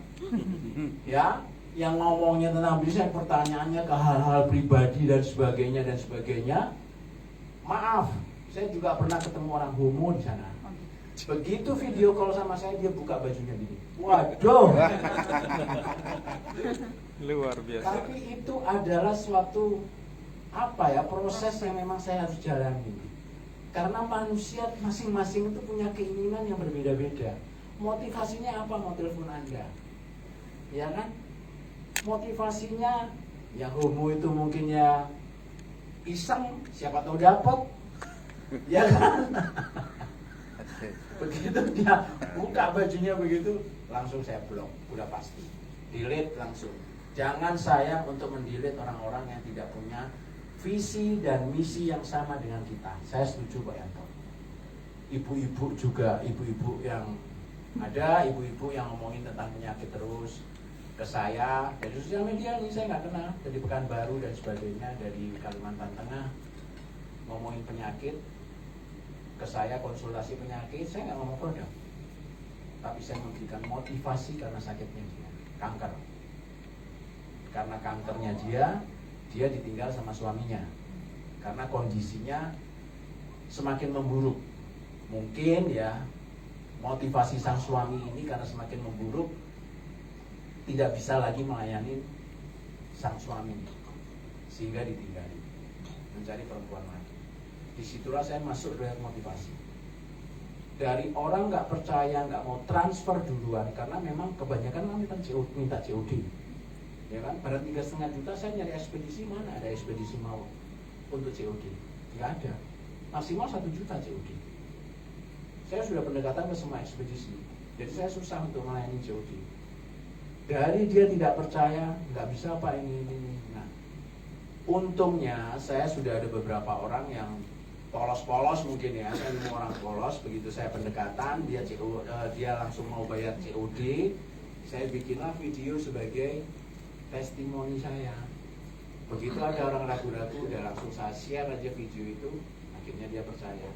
ya, yang ngomongnya tentang bisnis, pertanyaannya ke hal-hal pribadi dan sebagainya. Maaf, saya juga pernah ketemu orang homo di sana. Begitu video call sama saya, dia buka bajunya gini. Waduh. Luar biasa. Tapi itu adalah suatu proses yang memang saya harus jalani. Karena manusia masing-masing itu punya keinginan yang berbeda-beda. Motivasinya apa mau telepon Anda? Ya kan? Motivasinya yang homo itu mungkin ya iseng, siapa tahu dapat. Ya kan? Begitu dia buka bajunya begitu, langsung saya blok, udah pasti. Delete langsung. Jangan sayang untuk mendelete orang-orang yang tidak punya visi dan misi yang sama dengan kita. Saya setuju Pak Yanto. Ibu-ibu juga, ibu-ibu yang ada, ibu-ibu yang ngomongin tentang penyakit terus ke saya dari sosial media ini, saya nggak kenal, dari Pekanbaru dan sebagainya, dari Kalimantan Tengah ngomongin penyakit ke saya, konsultasi penyakit. Saya nggak ngomong produk, tapi saya memberikan motivasi karena sakitnya dia, kanker. Karena kankernya dia ditinggal sama suaminya karena kondisinya semakin memburuk. Mungkin ya motivasi sang suami ini karena semakin memburuk, tidak bisa lagi melayani sang suami sehingga ditinggali, mencari perempuan lain. Disitulah saya masuk ke motivasi. Dari orang nggak percaya, nggak mau transfer duluan, karena memang kebanyakan orang minta COD, ya kan? Pada 3,5 juta saya nyari ekspedisi, mana ada ekspedisi mau untuk COD? Nggak ada. Maksimal 1 juta COD. Saya sudah pendekatan ke semua ekspedisi, jadi saya susah untuk melayani COD. Dari dia tidak percaya, nggak bisa apa ini. Nah, untungnya saya sudah ada beberapa orang yang polos-polos mungkin ya, saya nemu orang polos, begitu saya pendekatan, dia langsung mau bayar COD, saya bikinlah video sebagai testimoni saya. Begitu ada orang ragu-ragu, udah langsung saya share aja video itu, akhirnya dia percaya.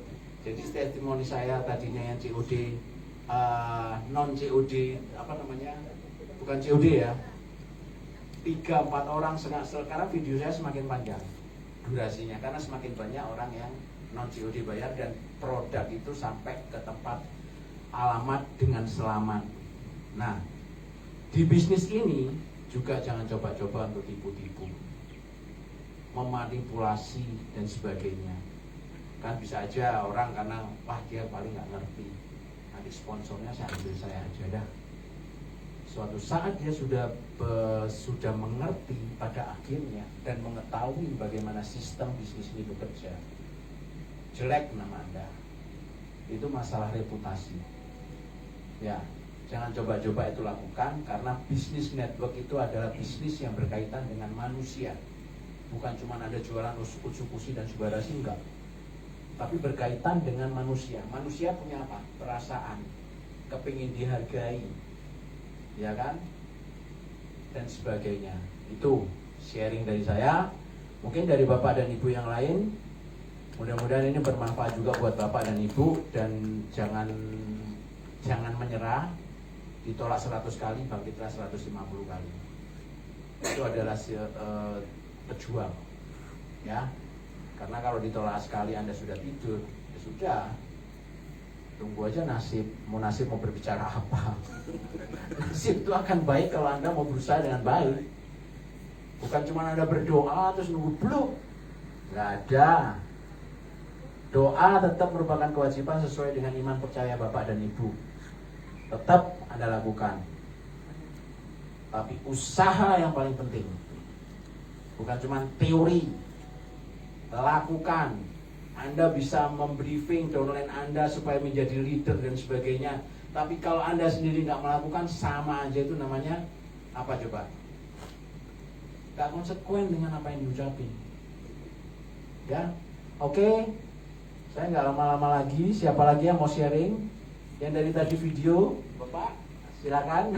Jadi testimoni saya tadinya yang COD, non COD, apa namanya, bukan COD ya, 3-4 orang, sekarang video saya semakin panjang durasinya, karena semakin banyak orang yang non COD bayar dan produk itu sampai ke tempat alamat dengan selamat. Nah, di bisnis ini juga jangan coba-coba untuk tipu-tipu, memanipulasi dan sebagainya. Kan bisa aja orang karena wah dia paling nggak ngerti, nanti sponsornya saya ambil saya aja dah. Suatu saat dia sudah mengerti pada akhirnya dan mengetahui bagaimana sistem bisnis ini bekerja, jelek nama Anda. Itu masalah reputasi. Ya, jangan coba-coba itu lakukan, karena bisnis network itu adalah bisnis yang berkaitan dengan manusia. Bukan cuma ada jualan usukusi dan subarasi, enggak. Tapi berkaitan dengan manusia. Manusia punya apa? Perasaan, kepingin dihargai, ya kan? Dan sebagainya. Itu sharing dari saya. Mungkin dari Bapak dan Ibu yang lain, mudah-mudahan ini bermanfaat juga buat Bapak dan Ibu. Dan jangan menyerah. Ditolak 100 kali, bangkitlah 150 kali. Itu adalah pejuang, ya. Karena kalau ditolak sekali Anda sudah tidur, ya sudah, tunggu aja nasib mau berbicara apa. Nasib itu akan baik kalau Anda mau berusaha dengan baik. Bukan cuma Anda berdoa terus nunggu blok. Nggak ada. Doa tetap merupakan kewajiban sesuai dengan iman percaya Bapak dan Ibu. Tetap Anda lakukan. Tapi usaha yang paling penting. Bukan cuma teori. Lakukan. Anda bisa membriefing downline Anda supaya menjadi leader dan sebagainya. Tapi kalau Anda sendiri nggak melakukan, sama aja, itu namanya apa coba? Nggak konsekuen dengan apa yang diucapin. Ya, oke. Saya nggak lama-lama lagi. Siapa lagi yang mau sharing? Yang dari tadi video, Bapak, silakan.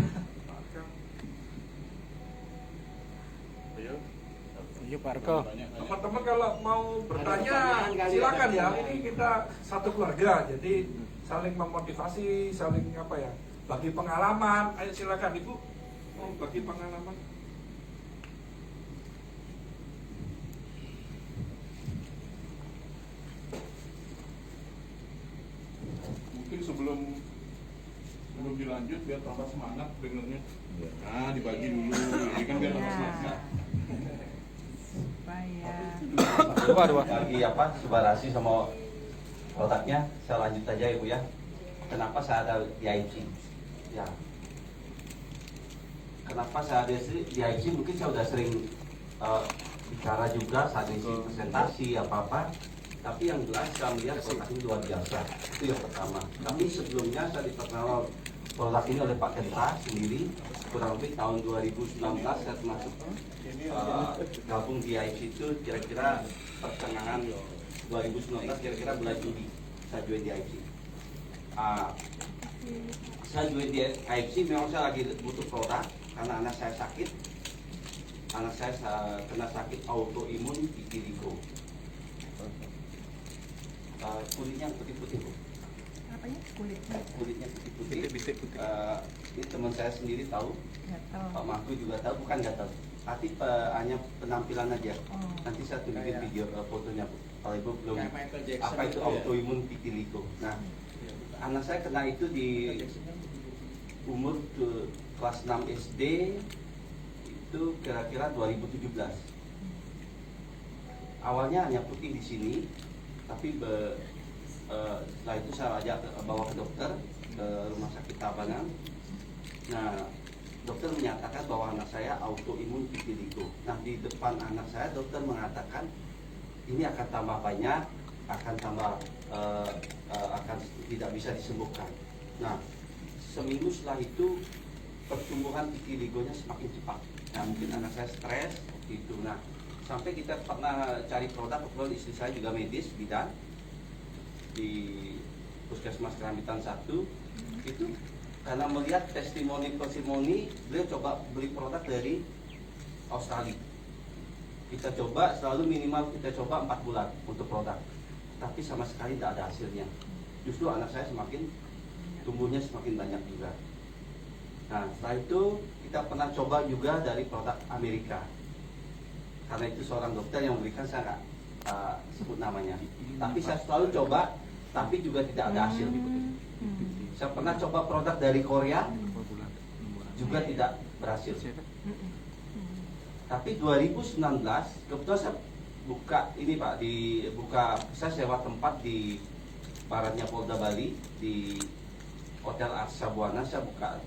Yuk Pak Arko. Teman-teman kalau mau bertanya silakan ya. Ini kita satu keluarga, jadi saling memotivasi, saling apa ya, bagi pengalaman. Ayo silakan Ibu, mau bagi pengalaman. Mungkin sebelum dilanjut biar tambah semangat dengernya. Nah, dibagi dulu, ini kan biar tambah semangat. Bagi apa subarasi sama otaknya, saya lanjut aja Ibu ya. Kenapa saya ada di IC? Ya. Kenapa saya ada di IC? Mungkin saya sudah sering bicara juga saat isi presentasi apa-apa. Tapi yang jelas saya melihat produk ini luar biasa. Itu yang pertama. Tapi sebelumnya saya diperkenalkan produk ini oleh Pak Kenta sendiri. Kurang lebih tahun 2019 saya termasuk gabung di IC itu kira-kira pertengahan 2019, kira-kira bulan Juli saya join di IC. Saya join di IC memang saya lagi butuh produk karena anak saya sakit. Anak saya kena sakit autoimun vitiligo. Kulitnya putih-putih Bu. Apanya? Kulitnya putih-putih. Ini teman saya sendiri tahu. Pak Mahku juga tahu, bukan nggak tahu. Tapi hanya penampilan aja. Nanti saya tunjukin video fotonya Bu. Kalau Ibu belum apa itu autoimun vitiligo. Nah, anak saya kena itu di umur kelas 6 SD itu kira-kira 2017. Awalnya hanya putih di sini, Tapi setelah itu saya ajak bawa ke dokter ke rumah sakit Tabanan. Nah, dokter menyatakan bahwa anak saya autoimun vitiligo. Nah, di depan anak saya dokter mengatakan ini akan tambah banyak, akan tambah akan tidak bisa disembuhkan. Nah, seminggu setelah itu pertumbuhan vitiligonya semakin cepat. Nah, mungkin anak saya stres gitu. Nah, sampai kita pernah cari produk, kebetulan istri saya juga medis bidan di Puskesmas Kerambitan 1 itu, karena melihat testimoni beliau coba beli produk dari Australia. Kita coba selalu minimal kita coba 4 bulan untuk produk, tapi sama sekali tidak ada hasilnya. Justru anak saya semakin tumbuhnya semakin banyak juga. Nah, setelah itu kita pernah coba juga dari produk Amerika. Karena itu seorang dokter yang memberikan, saya nggak sebut namanya. Tapi saya selalu coba, tapi juga tidak ada hasil. Saya pernah coba produk dari Korea, juga tidak berhasil. Tapi 2019, kebetulan saya buka ini Pak, saya sewa tempat di baratnya Polda Bali, di Hotel Arsa Buana. Saya buka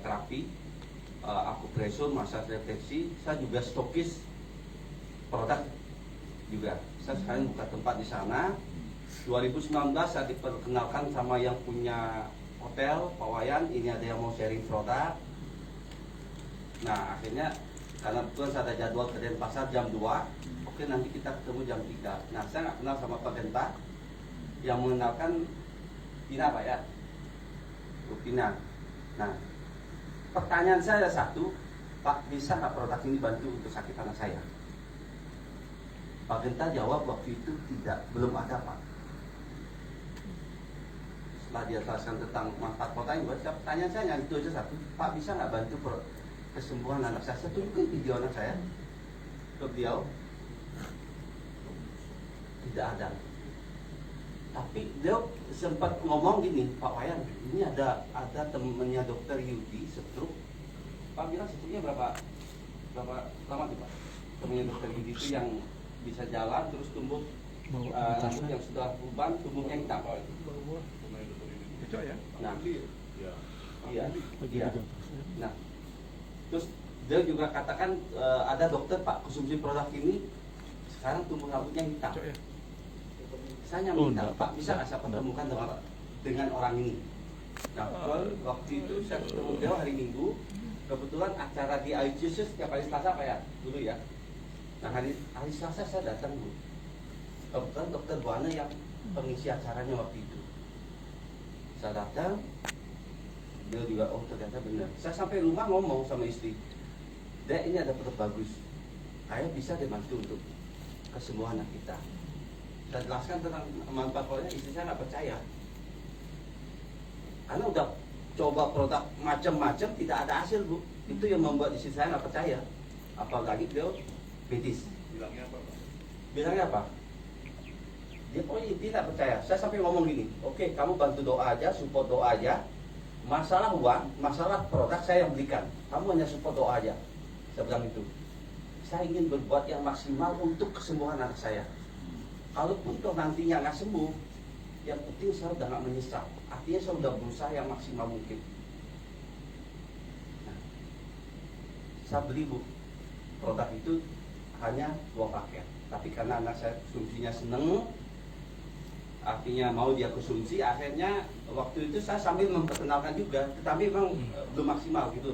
terapi, akupresur, massage refleksi. Saya juga stokis produk juga. Saya sekarang buka tempat di sana. 2019 saya diperkenalkan sama yang punya hotel, Pak Wayan, ini ada yang mau sharing produk. Nah, akhirnya karena betul saya ada jadwal ke Denpasar jam 2, oke nanti kita ketemu jam 3. Nah, saya nggak kenal sama Pak Denta, yang mengenalkan Tina Pak ya, Tina. Nah, pertanyaan saya ada satu, Pak, bisa nggak produk ini bantu untuk sakit anak saya? Pak Genta jawab waktu itu tidak, belum ada Pak. Setelah dia jelaskan tentang manfaat protein, pertanyaan saya yang itu aja satu, Pak bisa nggak bantu kesembuhan anak saya? Saya tunjukin video anak saya ke beliau, tidak ada. Tapi beliau sempat ngomong gini, Pak Wayan, ini ada temennya dokter Yudi stroke. Pak bilang struknya berapa lama tuh Pak? Temennya dokter Yudi itu yang bisa jalan terus tumbuh rambut yang sudah uban, tumbuhnya hitam. Itu ya. Nah, iya. Nah, terus dia juga katakan ada dokter Pak konsumsi produk ini sekarang tumbuh rambutnya hitam. Saya minta Pak bisa nggak saya pertemukan dengan orang ini. Nah, waktu itu saya ketemu dia hari Minggu. Kebetulan acara di ICUS setiap hari Selasa Pak ya dulu ya. Nah, hari Selasa saya datang Bu. Kebetulan dokter Buana yang pengisi acaranya waktu itu. Saya datang, dia juga, oh ternyata benar. Saya sampai rumah ngomong sama istri, Dek ini ada produk bagus, saya bisa dibantu untuk kesembuhan anak kita. Saya jelaskan tentang manfaat produknya, istri saya nggak percaya. Karena udah coba produk macam-macam tidak ada hasil Bu. Itu yang membuat istri saya nggak percaya. Apalagi beliau medis. Bilangnya apa Pak? Bilangnya apa? Dia pokoknya tidak percaya. Saya sampai ngomong gini, oke kamu bantu doa aja, support doa aja. Masalah uang, masalah produk saya yang belikan. Kamu hanya support doa aja. Saya bilang itu. Saya ingin berbuat yang maksimal untuk kesembuhan anak saya. Kalaupun toh nantinya nggak sembuh, yang penting saya udah nggak menyesal. Artinya saya udah berusaha yang maksimal mungkin. Nah, saya beli Bu, produk itu hanya 2 paket. Tapi karena anak saya konsumsinya seneng, artinya mau dia konsumsi, akhirnya waktu itu saya sambil memperkenalkan juga, tetapi memang belum maksimal gitu.